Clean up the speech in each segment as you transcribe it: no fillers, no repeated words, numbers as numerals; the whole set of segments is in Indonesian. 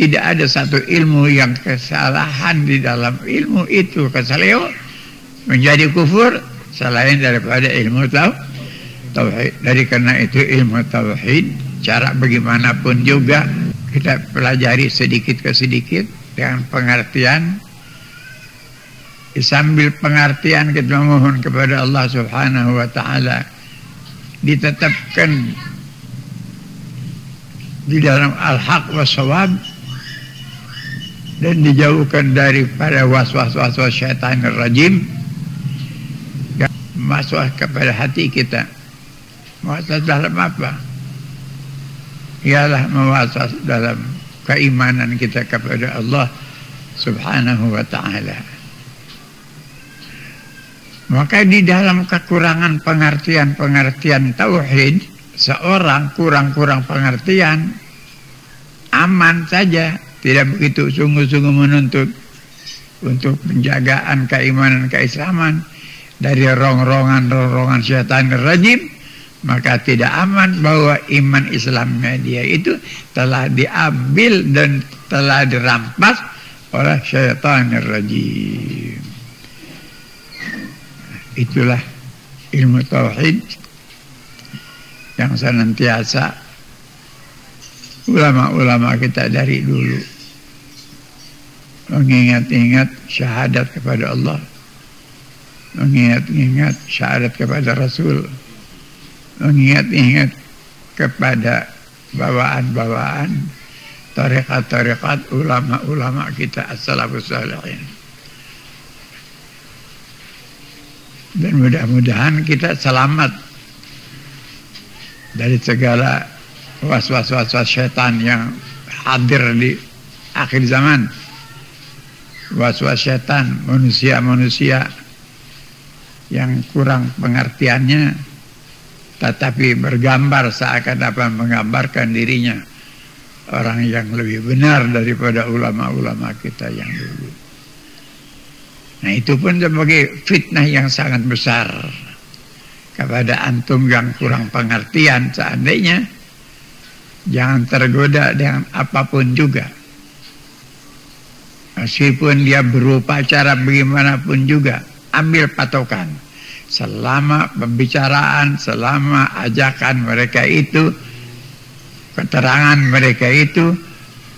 tidak ada satu ilmu yang kesalahan di dalam ilmu itu keseleo menjadi kufur selain daripada ilmu tauhid. Dari karena itu ilmu tauhid cara bagaimanapun juga kita pelajari sedikit ke sedikit dengan pengertian, sambil pengertian kita memohon kepada Allah Subhanahu wa taala ditetapkan di dalam al-haq wa shawab dan dijauhkan daripada was-was syaitanir rajim yang masuk kepada hati kita. Waswas dalam apa? Ialah mewaswas dalam keimanan kita kepada Allah Subhanahu wa ta'ala. Maka di dalam kekurangan pengertian tauhid, seorang kurang pengertian, aman saja, tidak begitu sungguh-sungguh menuntut untuk penjagaan keimanan keislaman dari rongrongan syaitan rajim, maka tidak aman bahwa iman Islamnya dia itu telah diambil dan telah dirampas oleh syaitan rajim. Itulah ilmu tauhid yang senantiasa ulama-ulama kita dari dulu mengingat-ingat syahadat kepada Allah, mengingat-ingat syahadat kepada Rasul, mengingat-ingat kepada bawaan-bawaan tarekat-tarekat ulama-ulama kita as-salafus salihin. Dan mudah-mudahan kita selamat dari segala was-was syaitan yang hadir di akhir zaman. Was-was syaitan manusia-manusia yang kurang pengertiannya, tetapi bergambar seakan-akan menggambarkan dirinya orang yang lebih benar daripada ulama-ulama kita yang dulu. Nah, itu pun sebagai fitnah yang sangat besar kepada antum yang kurang pengertian. Seandainya jangan tergoda dengan apapun juga, meskipun dia berupa cara bagaimanapun juga, ambil patokan. Selama pembicaraan, selama ajakan mereka itu, keterangan mereka itu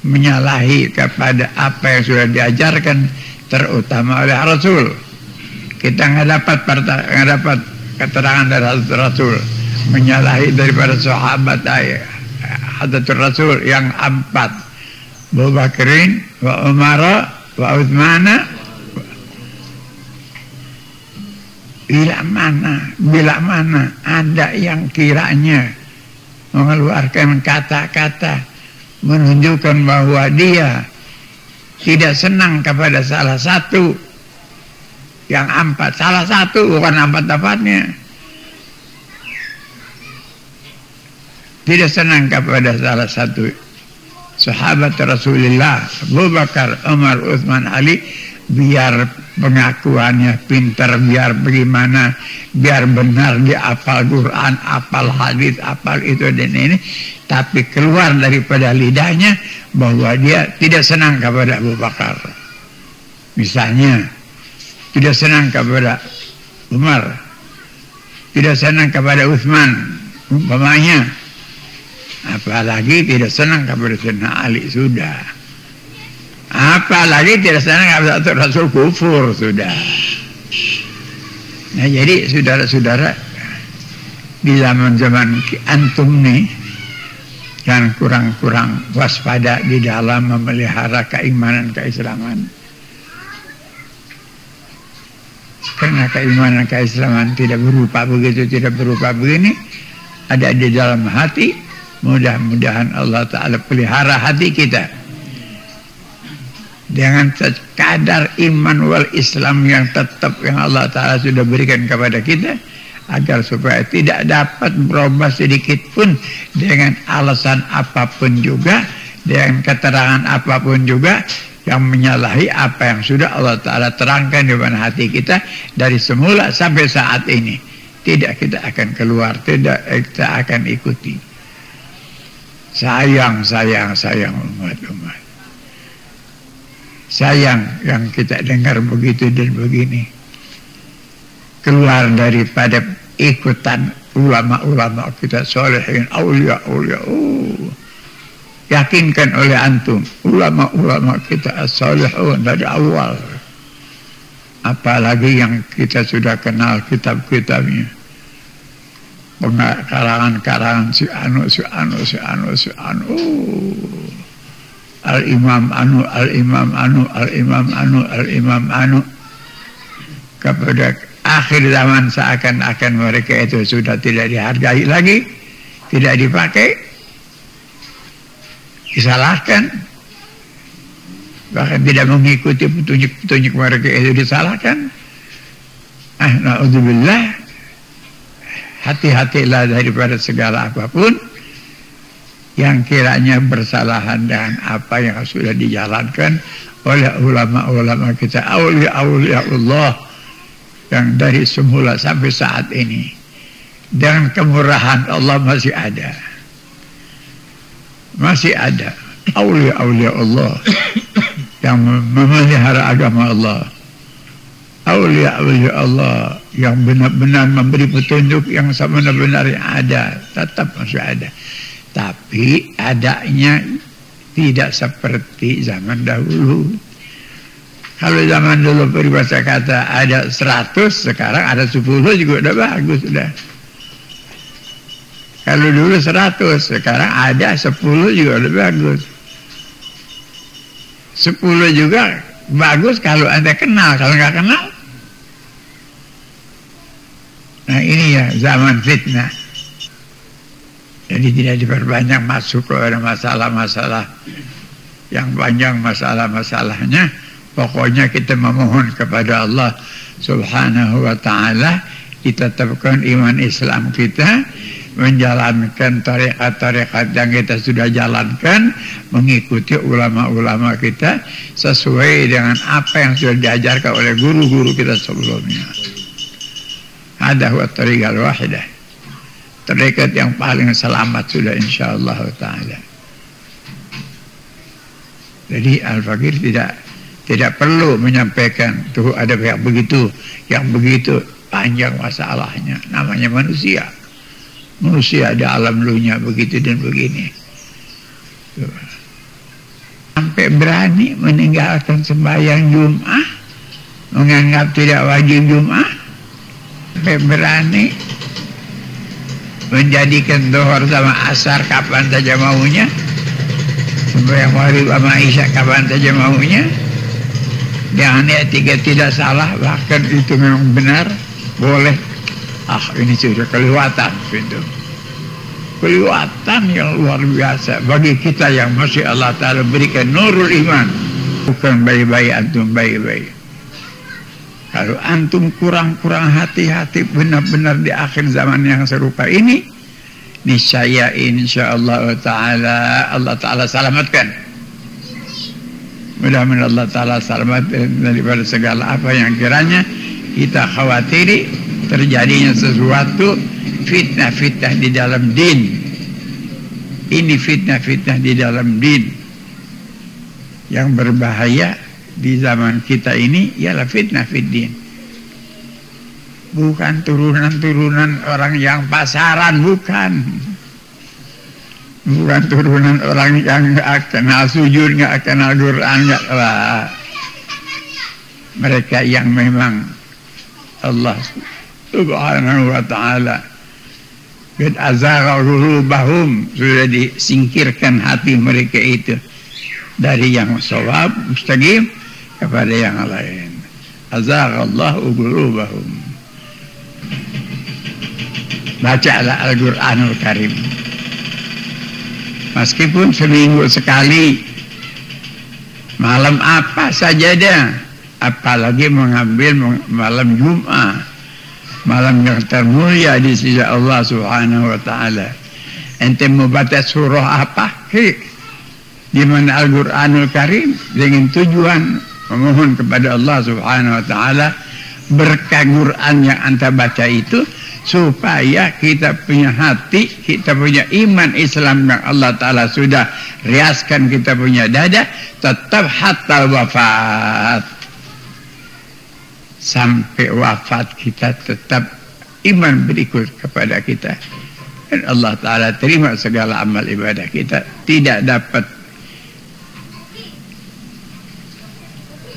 menyalahi kepada apa yang sudah diajarkan terutama oleh Rasul, kita nggak dapat keterangan dari Rasul, menyalahi daripada sahabat Hadratul Rasul yang 4, Abu Bakrin wa Umar wa Utsman. Bila mana ada yang kiranya mengeluarkan kata-kata menunjukkan bahwa dia tidak senang kepada salah satu yang 4, salah satu bukan 4 tepatnya, tidak senang kepada salah satu sahabat Rasulullah Abu Bakar, Umar, Utsman, Ali, biar pengakuannya pintar, biar bagaimana, biar benar dia hafal Quran, hafal hadis, hafal itu dan ini, tapi keluar daripada lidahnya bahwa dia tidak senang kepada Abu Bakar, misalnya tidak senang kepada Umar, tidak senang kepada Utsman umpamanya, apalagi tidak senang kepada Sayyidina Ali, sudah. Apalagi tidak senang kepada Rasul, kufur sudah. Nah, jadi saudara-saudara, di zaman-zaman antum nih yang kurang-kurang waspada di dalam memelihara keimanan keislaman, karena keimanan keislaman tidak berupa begitu, tidak berupa begini, ada di dalam hati. Mudah-mudahan Allah Ta'ala pelihara hati kita dengan sekadar iman wal Islam yang tetap yang Allah Ta'ala sudah berikan kepada kita, agar supaya tidak dapat berubah sedikit pun dengan alasan apapun juga, dengan keterangan apapun juga yang menyalahi apa yang sudah Allah Ta'ala terangkan di dalam hati kita dari semula sampai saat ini. Tidak kita akan keluar, tidak kita akan ikuti. Sayang umat-umat. sayang yang kita dengar begitu dan begini, keluar daripada ikutan ulama-ulama kita solehin, aulia-aulia. Yakinkan oleh antum, ulama-ulama kita as-salihun dari awal. Apalagi yang kita sudah kenal kitab-kitabnya, karangan-karangan si anu, al-imam anu, kepada akhir zaman seakan-akan mereka itu sudah tidak dihargai lagi, tidak dipakai, disalahkan, bahkan tidak mengikuti petunjuk-petunjuk mereka itu disalahkan. Na'udzubillah. Hati-hatilah daripada segala apapun yang kiranya bersalahan dengan apa yang sudah dijalankan oleh ulama-ulama kita, aulia-aulia Allah yang dari semula sampai saat ini. Dengan kemurahan Allah masih ada. Masih ada aulia-aulia Allah yang memelihara agama Allah, aulia-aulia Allah yang benar-benar memberi petunjuk yang sebenar-benarnya ada, tetap masih ada. Tapi adanya tidak seperti zaman dahulu. Kalau zaman dulu peribahasa kata ada 100, sekarang ada 10 juga udah bagus sudah. Kalau dulu 100, sekarang ada 10 juga udah bagus. 10 juga bagus kalau Anda kenal, kalau nggak kenal. Nah ini ya zaman fitnah. Jadi tidak diperbanyak masuk ke masalah-masalah yang panjang masalah-masalahnya. Pokoknya kita memohon kepada Allah Subhanahu wa ta'ala ditetapkan iman Islam kita, menjalankan tarekat-tarekat yang kita sudah jalankan, mengikuti ulama-ulama kita sesuai dengan apa yang sudah diajarkan oleh guru-guru kita sebelumnya. Ada wa tariqal wahidah, tarekat yang paling selamat sudah insyaallah taala. Jadi al-fakir tidak perlu menyampaikan tuh ada yang begitu, yang begitu, panjang masalahnya. Namanya manusia. Manusia ada alam dunia begitu dan begini. Sampai berani meninggalkan sembahyang Jum'ah, menganggap tidak wajib Jum'ah. Sampai berani menjadikan Zuhur sama Asar kapan saja maunya, sembahyang Maghrib sama Isya kapan saja maunya. Jangan ya tiga tidak salah, bahkan itu memang benar, boleh. Ini sudah kelewatan itu. Kelewatan yang luar biasa bagi kita yang masih Allah Ta'ala berikan nurul iman. Bukan bayi-bayi antum, bayi-bayi. Kalau antum kurang-kurang hati-hati benar-benar di akhir zaman yang serupa ini, niscaya insyaallah Ta'ala Allah Ta'ala selamatkan. Mudah-mudahan Allah Ta'ala selamat daripada segala apa yang kiranya kita khawatiri terjadinya sesuatu fitnah-fitnah di dalam din. Ini fitnah-fitnah di dalam din yang berbahaya di zaman kita ini ialah fitnah din. Bukan turunan-turunan orang yang pasaran, bukan. Bukan turunan orang yang nggak kenal sujud, nggak kenal Quran, nggak. Mereka yang memang Allah Subhanahu wa ta'ala qad azagha qulubahum, sudah disingkirkan hati mereka itu dari yang shawab mustaqim kepada yang lain. Azagha Allahu qulubahum. Bacalah Al-Qur'anul Karim. Meskipun seminggu sekali, malam apa saja dah, apalagi mengambil malam Jum'ah, malam yang termulia di sisi Allah Subhanahu wa ta'ala. Ente mau baca surah apa? Di mana Al-Qur'anul Karim dengan tujuan memohon kepada Allah Subhanahu wa ta'ala berkah Quran yang anda baca itu supaya kita punya hati, kita punya iman Islam yang Allah Ta'ala sudah riaskan kita punya dada, tetap hatta wafat. Sampai wafat kita tetap iman berikut kepada kita. Dan Allah Ta'ala terima segala amal ibadah kita. Tidak dapat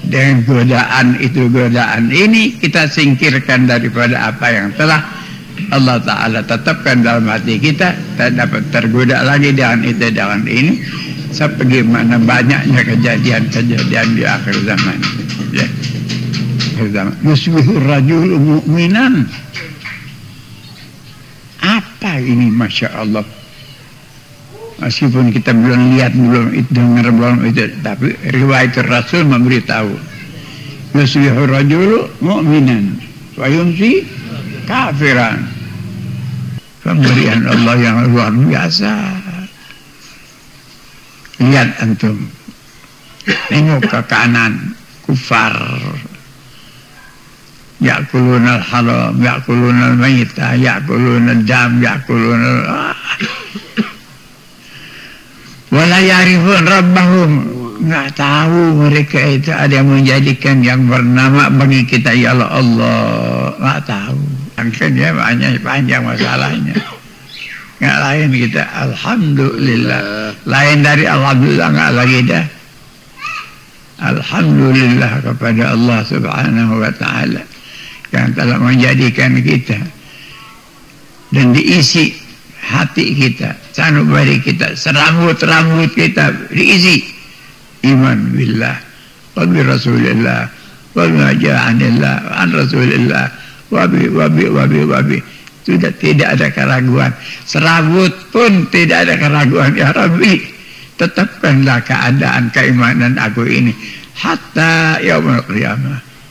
dengan godaan itu, godaan ini kita singkirkan daripada apa yang telah Allah Ta'ala tetapkan dalam hati kita. Tak dapat tergoda lagi dengan itu, dengan ini. Sebagaimana banyaknya kejadian-kejadian di akhir zaman. Ya. Yusbihur rajul mu'minan. Apa ini, Masya Allah. Meskipun kita belum lihat, belum dengar, belum itu, tapi riwayat Rasul memberitahu. Yusbihur rajul mu'minan wa yumsi kafiran. Pemberian Allah yang luar biasa. Lihat antum, tengok ke kanan, kufar. Ya'kuluna al-haram, ya'kuluna al-mayta, ya'kuluna al-dam, ya'kuluna wala ya'rifun rabbahum. Enggak tahu mereka itu ada yang menjadikan yang bernama bagi kita ya Allah. Enggak tahu. Angkanya banyak, panjang masalahnya. Enggak lain kita alhamdulillah. Lain dari alhamdulillah enggak lagi dah. Alhamdulillah kepada Allah Subhanahu wa taala yang telah menjadikan kita dan diisi hati kita, sanubari kita, serambut-rambut kita diisi iman billah wa bi rasulillah wa ma ja'anillah wa an rasulillah wa bi sudah tidak ada keraguan, serambut pun tidak ada keraguan. Ya Rabbi, tetapkanlah keadaan keimanan aku ini hatta yaumul qiyamah.